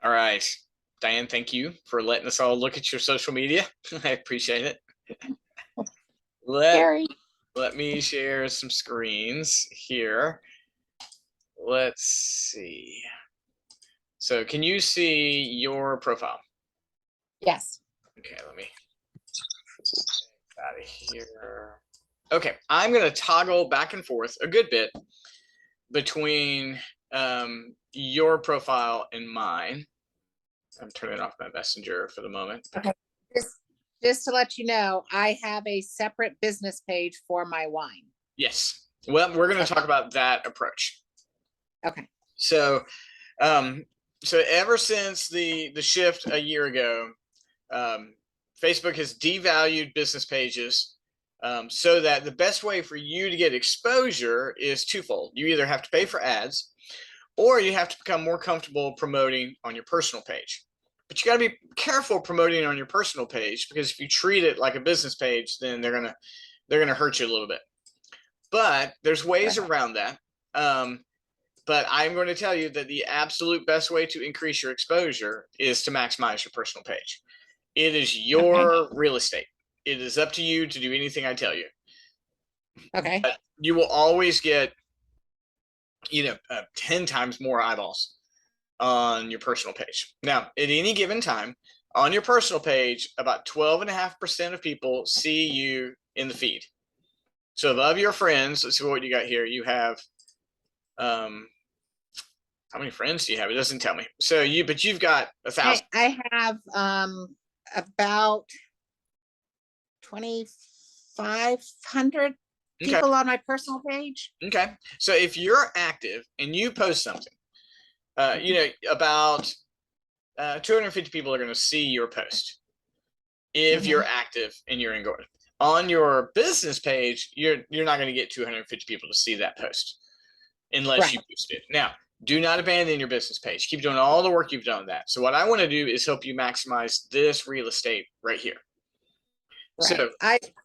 All right. Diane, thank you for letting us all look at your social media. I appreciate it. Let, Gary. let me share some screens here. Let's see. So can you see your profile? Yes. Okay, let me get out of here. Okay, I'm going to toggle back and forth a good bit between your profile and mine. I'm turning off my messenger for the moment. Okay. Just to let you know, I have a separate business page for my wine. Yes. Well, we're going to talk about that approach. Okay. So, so ever since the shift a year ago, Facebook has devalued business pages, so that the best way for you to get exposure is twofold. You either have to pay for ads, or you have to become more comfortable promoting on your personal page. But you got to be careful promoting on your personal page, because if you treat it like a business page, then they're gonna hurt you a little bit. But there's ways around that. But I'm going to tell you that the absolute best way to increase your exposure is to maximize your personal page. It is your real estate. It is up to you to do anything I tell you. Okay. But you will always get, 10 times more eyeballs on your personal page. Now, at any given time, on your personal page, about 12.5% of people see you in the feed. So of your friends, let's see what you got here. You have, how many friends do you have? It doesn't tell me. So you've got 1,000. I have about 2,500 people on my personal page. Okay. So if you're active and you post something, about 250 people are going to see your post if you're active and you're engaged. On your business page, you're not going to get 250 people to see that post unless you boost it. Now, do not abandon your business page. Keep doing all the work you've done on that. So what I want to do is help you maximize this real estate right here. Right. So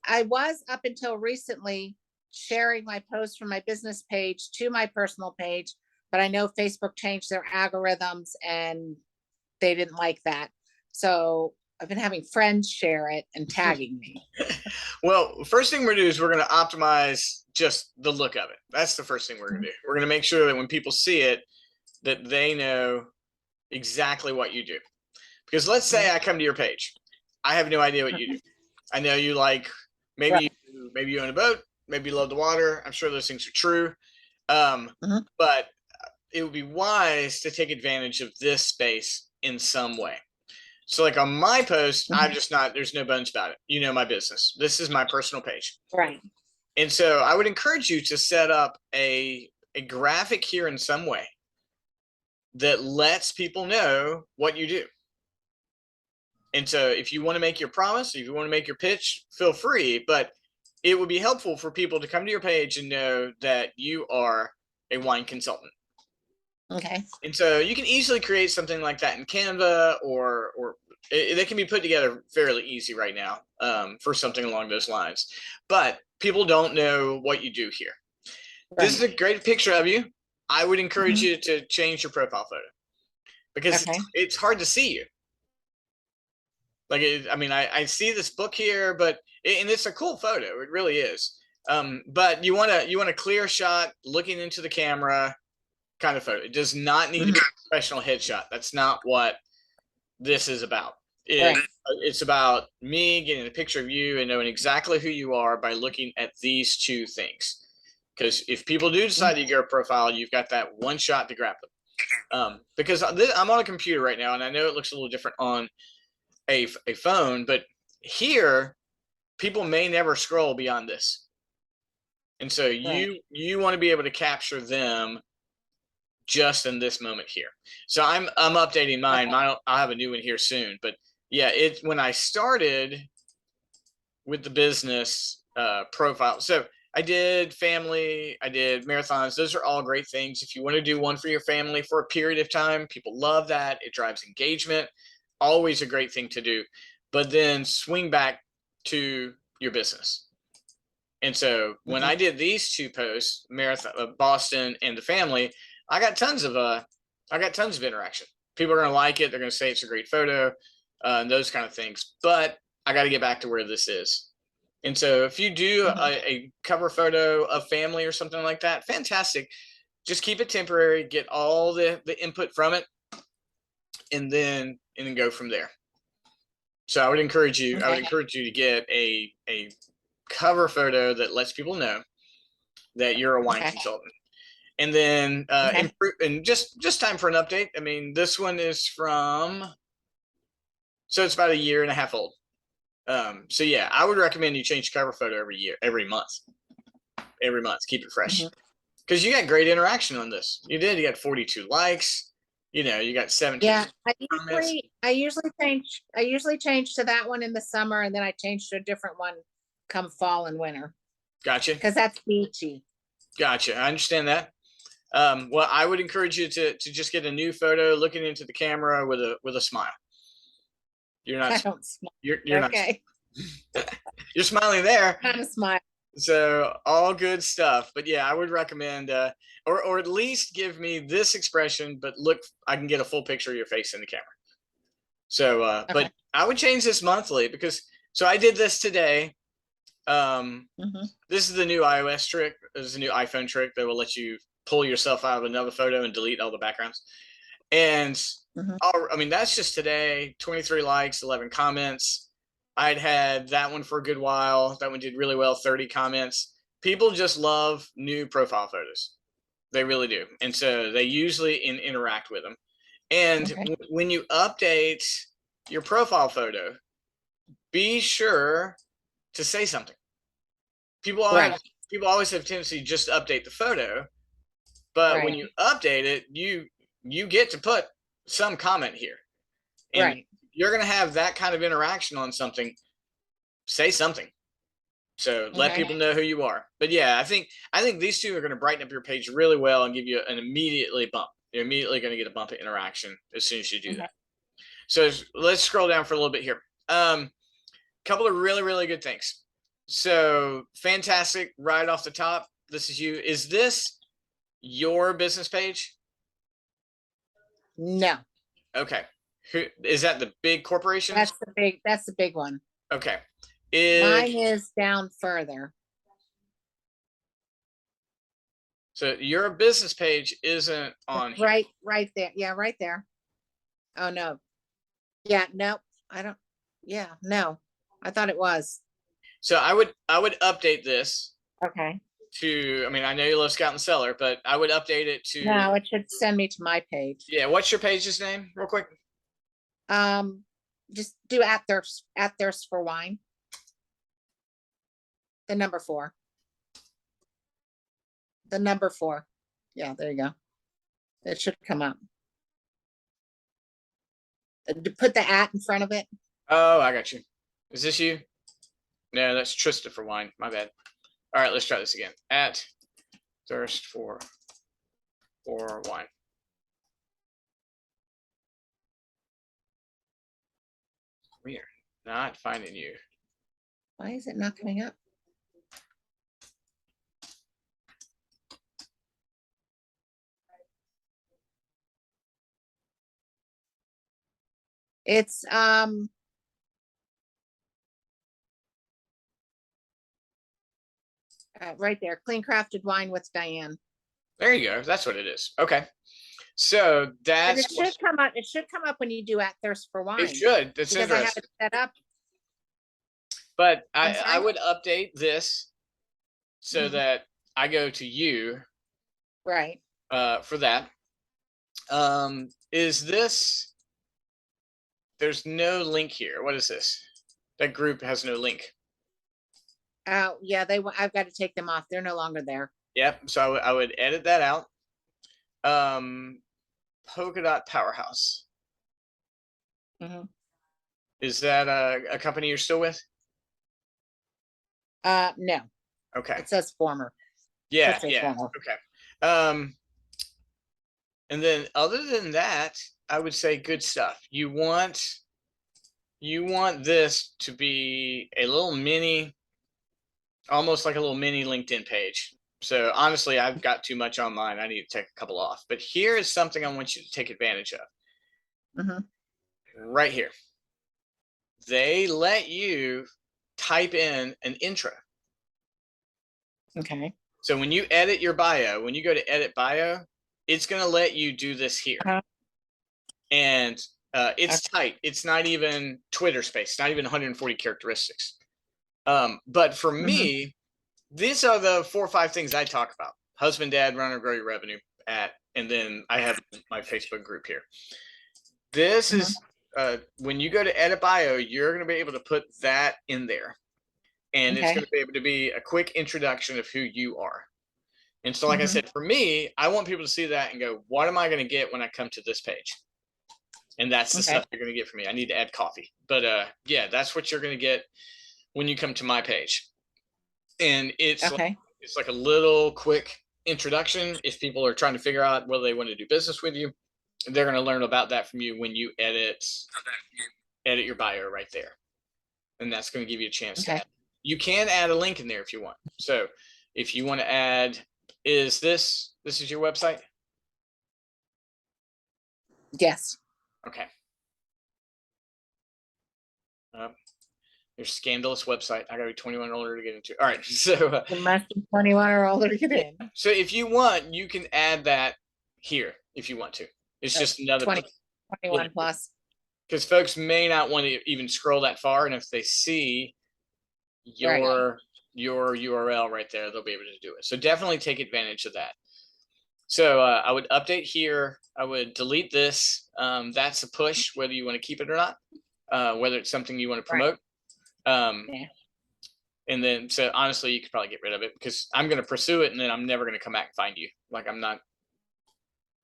I was up until recently sharing my posts from my business page to my personal page, but I know Facebook changed their algorithms and they didn't like that. So I've been having friends share it and tagging me. Well, first thing we're going to do is we're going to optimize just the look of it. That's the first thing we're going to do. We're going to make sure that when people see it, that they know exactly what you do. Because let's say I come to your page. I have no idea what you do. I know you like, maybe you own a boat, maybe you love the water. I'm sure those things are true. But it would be wise to take advantage of this space in some way. So like on my post, I'm just not, there's no bones about it. You know my business. This is my personal page. Right. And so I would encourage you to set up a graphic here in some way that lets people know what you do. And so if you want to make your promise, if you want to make your pitch, feel free, but it would be helpful for people to come to your page and know that you are a wine consultant. Okay. And so you can easily create something like that in Canva, or they can be put together fairly easy right now for something along those lines. But people don't know what you do here. This is a great picture of you. I would encourage you to change your profile photo, because it's hard to see you. Like, I see this book here, but and it's a cool photo. It really is. But you want a clear shot, looking into the camera kind of photo. It does not need to be a professional headshot. That's not what this is about. It's about me getting a picture of you and knowing exactly who you are by looking at these two things. Because if people do decide to get your profile, you've got that one shot to grab them. Because I'm on a computer right now, and I know it looks a little different on a phone, but here people may never scroll beyond this. And so you want to be able to capture them just in this moment here. So I'm updating mine. I'll have a new one here soon. But yeah, it's when I started with the business profile. So I did family, I did marathons. Those are all great things. If you want to do one for your family for a period of time, people love that. It drives engagement. Always a great thing to do. But then swing back to your business. And so when I did these two posts, marathon, Boston and the family, I got tons of interaction. People are going to like it. They're going to say it's a great photo, and those kind of things. But I got to get back to where this is. And so if you do a cover photo of family or something like that, fantastic. Just keep it temporary, get all the input from it, and then go from there. So I would encourage you, to get a cover photo that lets people know that you're a wine consultant. And then and just time for an update. I mean, this one is from, so it's about 1.5 years old. So yeah, I would recommend you change the cover photo every month. Keep it fresh. Because you got great interaction on this. You got 42 likes. You got 17. Yeah, I usually change to that one in the summer, and then I change to a different one come fall and winter. Gotcha. Because that's beachy. Gotcha. I understand that. Well, I would encourage you to just get a new photo looking into the camera with a smile. You're not. You're okay. Not. You're smiling there. I'm smiling. So all good stuff. But yeah, I would recommend, or at least give me this expression. But look, I can get a full picture of your face in the camera. So, but I would change this monthly because. So I did this today. This is the new iOS trick. This is a new iPhone trick that will let you pull yourself out of another photo and delete all the backgrounds. And I mean, that's just today. 23 likes, 11 comments. I'd had that one for a good while. That one did really well, 30 comments. People just love new profile photos. They really do. And so they usually interact with them. And when you update your profile photo, be sure to say something. People always have a tendency to just update the photo, but when you update it, you get to put some comment here. And you're going to have that kind of interaction on something. Say something. So let people know who you are. But yeah, I think these two are going to brighten up your page really well and give you an immediately bump. You're immediately going to get a bump of interaction as soon as you do that. So let's scroll down for a little bit here. Couple of really, really good things. So fantastic. Right off the top, this is you. Is this your business page? No. Okay. Is that the big corporation? That's the big one. Okay. Mine is down further. So your business page isn't on here. Right there. Yeah, right there. Oh no. Yeah, no. I don't. Yeah, no. I thought it was. So I would update this. Okay. I mean, I know you love Scout and Cellar, but I would update it to. No, it should send me to my page. Yeah. What's your page's name, real quick? Just do at Thirst for Wine. The number 4. The number 4. Yeah, there you go. It should come up. Put the at in front of it. Oh, I got you. Is this you? No, that's Trista for Wine. My bad. All right, let's try this again. At Thirst for Wine. We are not finding you. Why is it not coming up? It's right there. Clean Crafted Wine with Dianne. There you go. That's what it is. Okay. So that's. It should come up. It should come up when you do at Thirst for Wine. It should. That's because I have it set up. But I would update this so that I go to you. Right. For that. Is this? There's no link here. What is this? That group has no link. Oh yeah, I've got to take them off. They're no longer there. Yep. So I would edit that out. Polka Dot Powerhouse. Is that a company you're still with? No. Okay. It says former. Yeah. Former. Okay. And then other than that, I would say good stuff. You want this to be a little mini, almost like a little mini LinkedIn page. So honestly, I've got too much on mine. I need to take a couple off. But here is something I want you to take advantage of. right here. They let you type in an intro. Okay. So when you edit your bio, when you go to edit bio, it's going to let you do this here. And it's tight. It's not even Twitter space, it's not even 140 characteristics. But for me, these are the 4 or 5 things I talk about: husband, dad, run or grow your revenue at, and then I have my Facebook group here. This is when you go to edit bio, you're going to be able to put that in there, and it's going to be able to be a quick introduction of who you are. And so, like I said, for me, I want people to see that and go, what am I going to get when I come to this page? And that's the stuff you're going to get from me. I need to add coffee, but yeah, that's what you're going to get when you come to my page. And it's like a little quick introduction. If people are trying to figure out whether they want to do business with you, they're going to learn about that from you when you edit your bio right there. And that's going to give you a chance to add. You can add a link in there if you want. So if you want to add, this is your website? Yes. Okay. Your scandalous website. I gotta be 21 or older to get into. All right. So you must be 21 or older to get in. So if you want, you can add that here if you want to. It's just another 21 plus. Because folks may not want to even scroll that far, and if they see your URL right there, they'll be able to do it. So definitely take advantage of that. So I would update here. I would delete this. That's a push, whether you want to keep it or not, whether it's something you want to promote. And then, so honestly, you could probably get rid of it because I'm going to pursue it, and then I'm never going to come back and find you. Like, I'm not.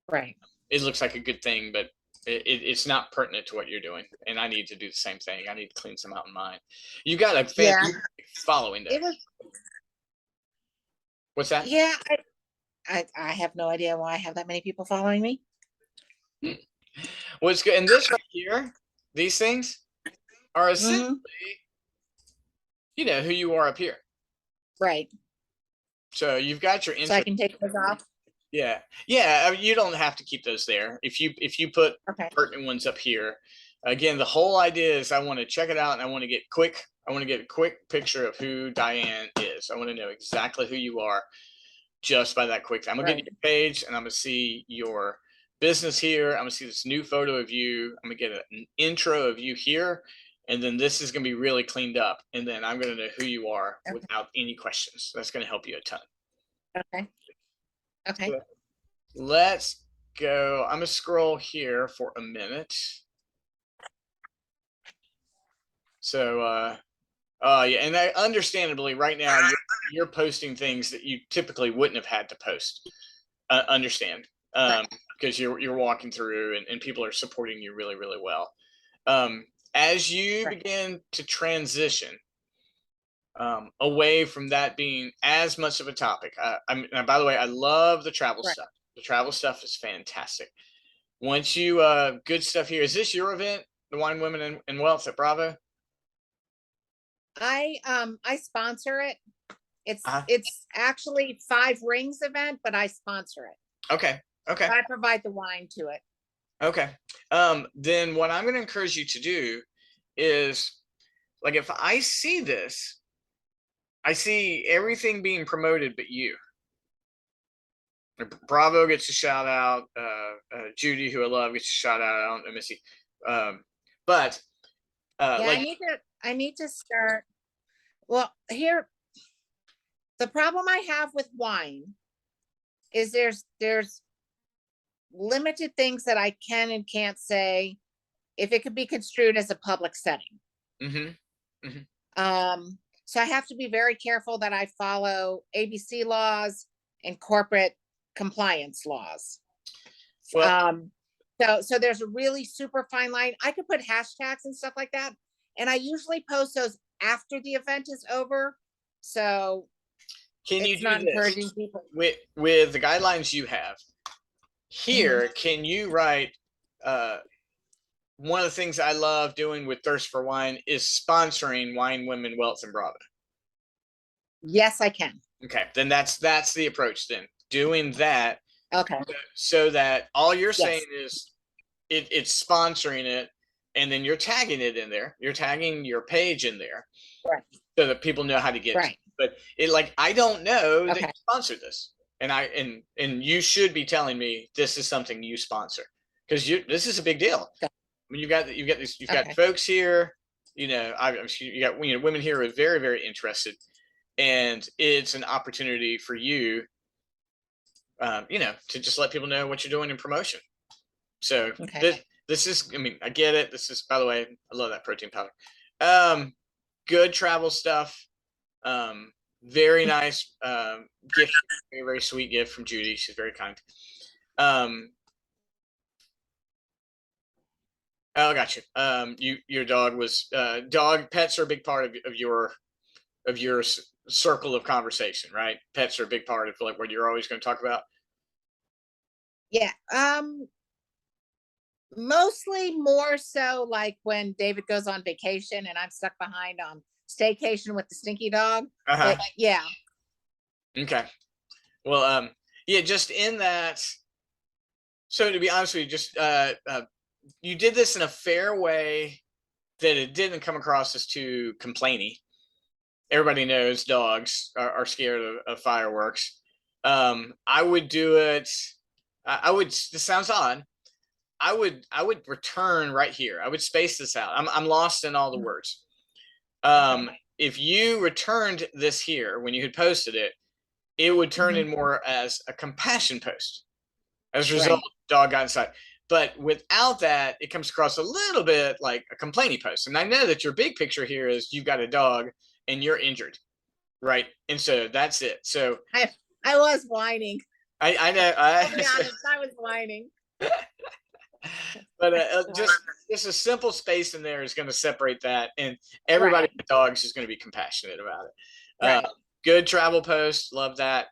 Right. It looks like a good thing, but it's not pertinent to what you're doing, and I need to do the same thing. I need to clean some out in mine. You got a fantastic following there. What's that? Yeah, I have no idea why I have that many people following me. What's good, and this right here, these things are essentially, you know, who you are up here. Right. So you've got your intro. So I can take those off. Yeah. You don't have to keep those there. If you put pertinent ones up here, again, the whole idea is I want to check it out, and I want to get a quick picture of who Dianne is. I want to know exactly who you are just by that quick. I'm gonna get your page, and I'm gonna see your business here. I'm gonna see this new photo of you. I'm gonna get an intro of you here, and then this is gonna be really cleaned up, and then I'm gonna know who you are without any questions. That's gonna help you a ton. Okay. So let's go. I'm gonna scroll here for a minute. So yeah, and understandably right now you're posting things that you typically wouldn't have had to post. Understand, because you're walking through, and people are supporting you really, really well. As you begin to transition away from that being as much of a topic, and by the way, I love the travel stuff. The travel stuff is fantastic. Once you good stuff here. Is this your event, the Wine, Women, and Wealth at Bravo? I sponsor it. It's actually 5 Rings event, but I sponsor it. Okay. I provide the wine to it. Okay. Then what I'm going to encourage you to do is, like, if I see this, I see everything being promoted but you. Bravo gets a shout out. Judy, who I love, gets a shout out. I don't know, Missy. But like, I need to start. Well, here, the problem I have with wine is there's limited things that I can and can't say if it could be construed as a public setting. So I have to be very careful that I follow ABC laws and corporate compliance laws. Well, so there's a really super fine line. I could put hashtags and stuff like that, and I usually post those after the event is over. So can you do not encouraging people with the guidelines you have here? Can you write one of the things I love doing with Thirst for Wine is sponsoring Wine, Women, Wealth, and Bravo? Yes, I can. Okay, then that's the approach then. Doing that. Okay. So that all you're saying is, it's sponsoring it, and then you're tagging it in there. You're tagging your page in there, Right. so that people know how to get to Right. it. But it, like, I don't know that you Okay. sponsor this, and and you should be telling me this is something you sponsor, because this is a big deal. Okay. I mean, you've got Okay. folks here, you know, you got, you know, women here who are very, very interested, and it's an opportunity for you, you know, to just let people know what you're doing in promotion. So Okay. this is, I mean, I get it. This is, by the way, I love that protein powder. Good travel stuff. Very nice gift, very, very sweet gift from Judy. She's very kind. Oh, gotcha. Your dog was dog pets are a big part of your circle of conversation, right? Pets are a big part of like what you're always going to talk about. Yeah. Mostly more so like when David goes on vacation and I'm stuck behind on staycation with the stinky dog. Uh-huh. Yeah. Okay. Well, yeah, just in that. So to be honest with you, just you did this in a fair way that it didn't come across as too complainy. Everybody knows dogs are scared of fireworks. I would do it. I would. This sounds odd. I would return right here. I would space this out. I'm lost in all the words. If you returned this here when you had posted it, it would turn in more as a compassion post. As a result, dog got inside. But without that, it comes across a little bit like a complaining post. And I know that your big picture here is you've got a dog and you're injured, right? And so that's it. So I was whining. I know. I'll be honest, I was whining. But just a simple space in there is going to separate that, and everybody with dogs is going to be compassionate about it. Good travel post, love that.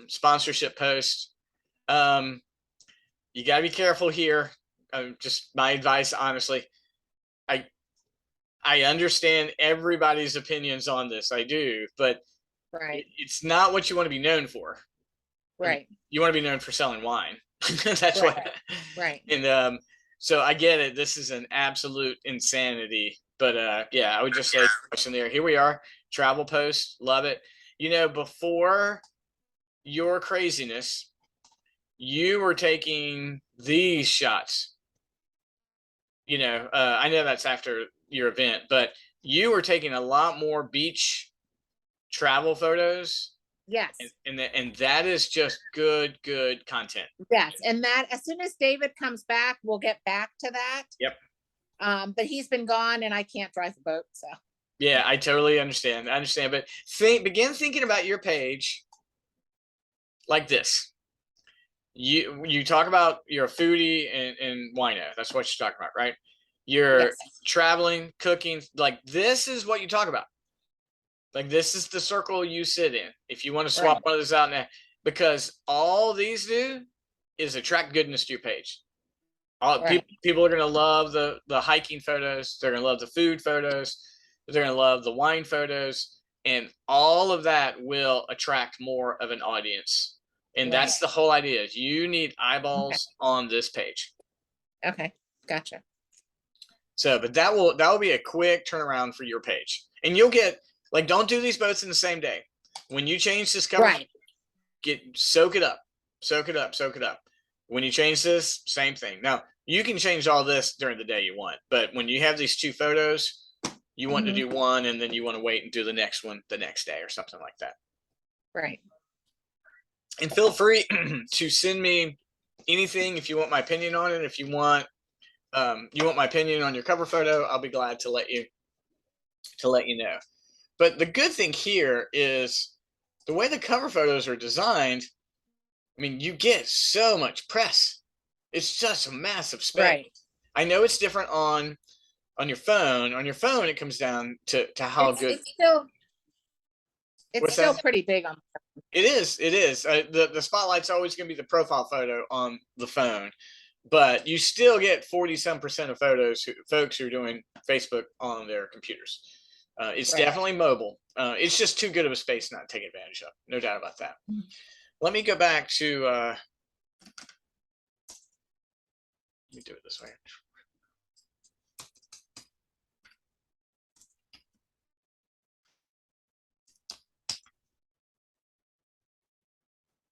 Sponsorship post. You got to be careful here. Just my advice, honestly. I understand everybody's opinions on this. I do, but it's not what you want to be known for. Right. I mean, you want to be known for selling wine. That's what. Right. And so I get it. This is an absolute insanity. But yeah, I would just say question there. Here we are. Travel post. Love it. You know, before your craziness, you were taking these shots. You know, I know that's after your event, but you were taking a lot more beach travel photos. Yes. And that is just good content. Yes. And that as soon as David comes back, we'll get back to that. Yep. But he's been gone and I can't drive the boat. So yeah, I totally understand. But begin thinking about your page like this. You talk about you're a foodie and wino. That's what you're talking about, right? You're traveling, cooking. Like this is what you talk about. Like this is the circle you sit in. If you want to swap one of those out now, because all these do is attract goodness to your page. People are going to love the hiking photos. They're going to love the food photos. They're going to love the wine photos, and all of that will attract more of an audience. And that's the whole idea. Is you need eyeballs on this page. Okay, gotcha. So, but that will be a quick turnaround for your page, and you'll get like, don't do these both in the same day. When you change this cover, soak it up. When you change this, same thing. Now you can change all this during the day you want, but when you have these two photos, you want to do one and then you want to wait and do the next one the next day or something like that. Right. And feel free to send me anything if you want my opinion on it. If you want my opinion on your cover photo, I'll be glad to let you know. But the good thing here is the way the cover photos are designed. I mean, you get so much press. It's just a massive space. Right. I know it's different on your phone. On your phone, it comes down to how good. It's still pretty big on. It is. The spotlight's always going to be the profile photo on the phone, but you still get 40% of folks who are doing Facebook on their computers. It's definitely mobile. It's just too good of a space not to take advantage of. No doubt about that. Let me go back to Let me do it this way.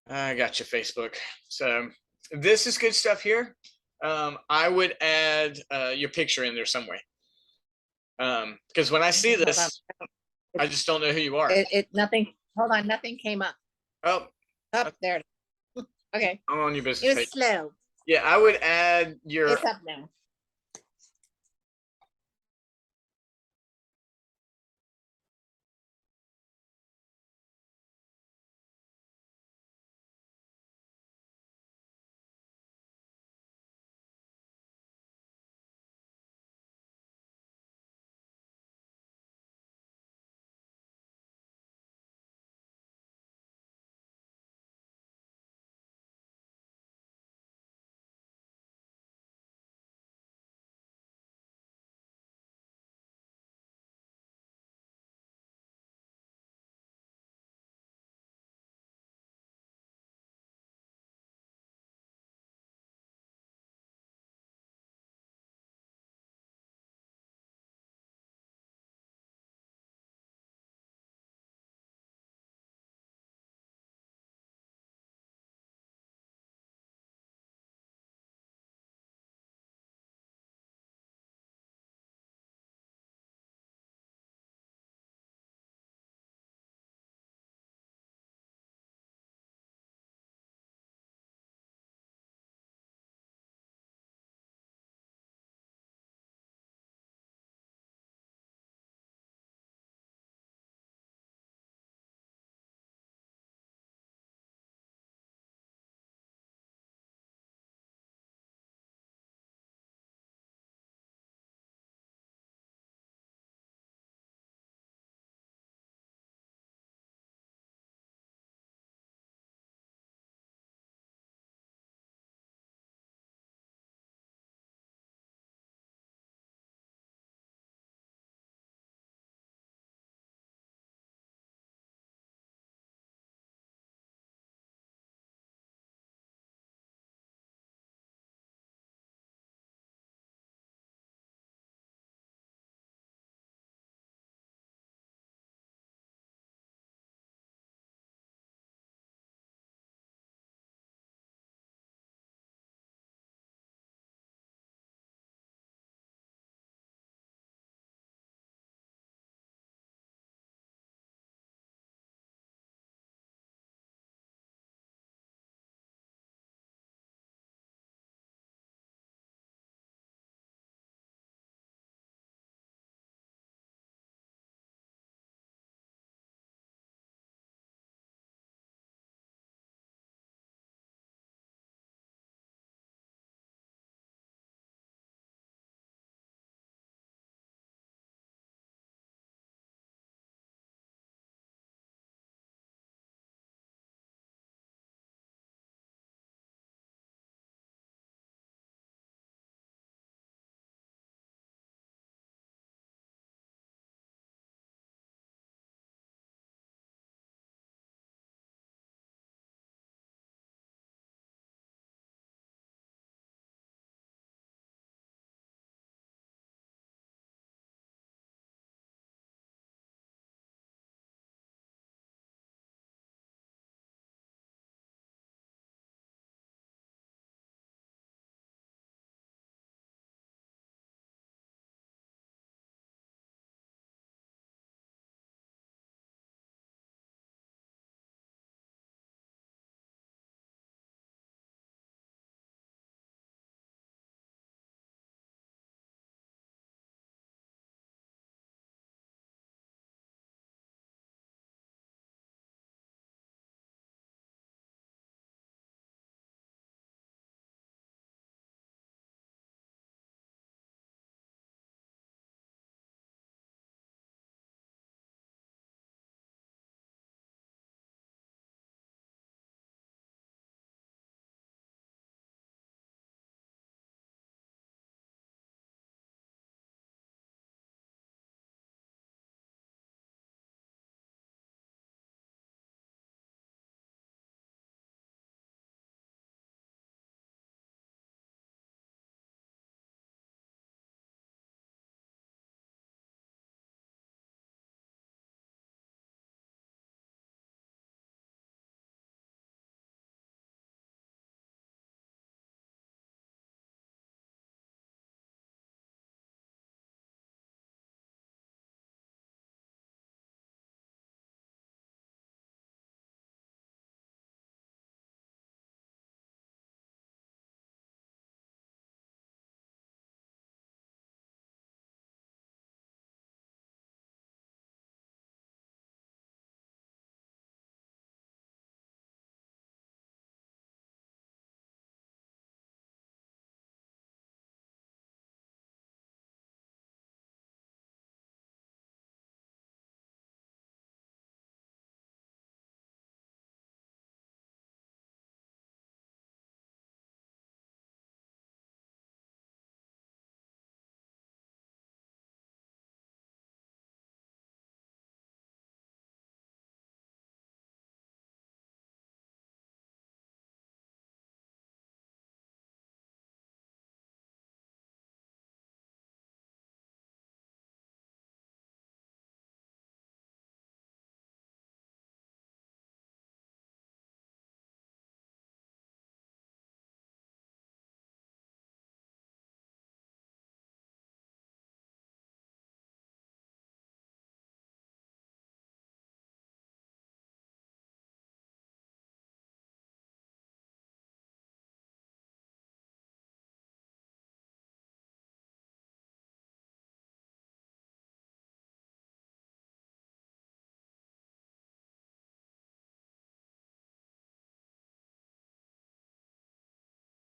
I got you, Facebook. So this is good stuff here. I would add your picture in there some way. Because when I see this, I just don't know who you are. Nothing, hold on, nothing came up. Oh, Up there. Okay. I'm on your business It was page. slow. Yeah, I would add your. It's up now.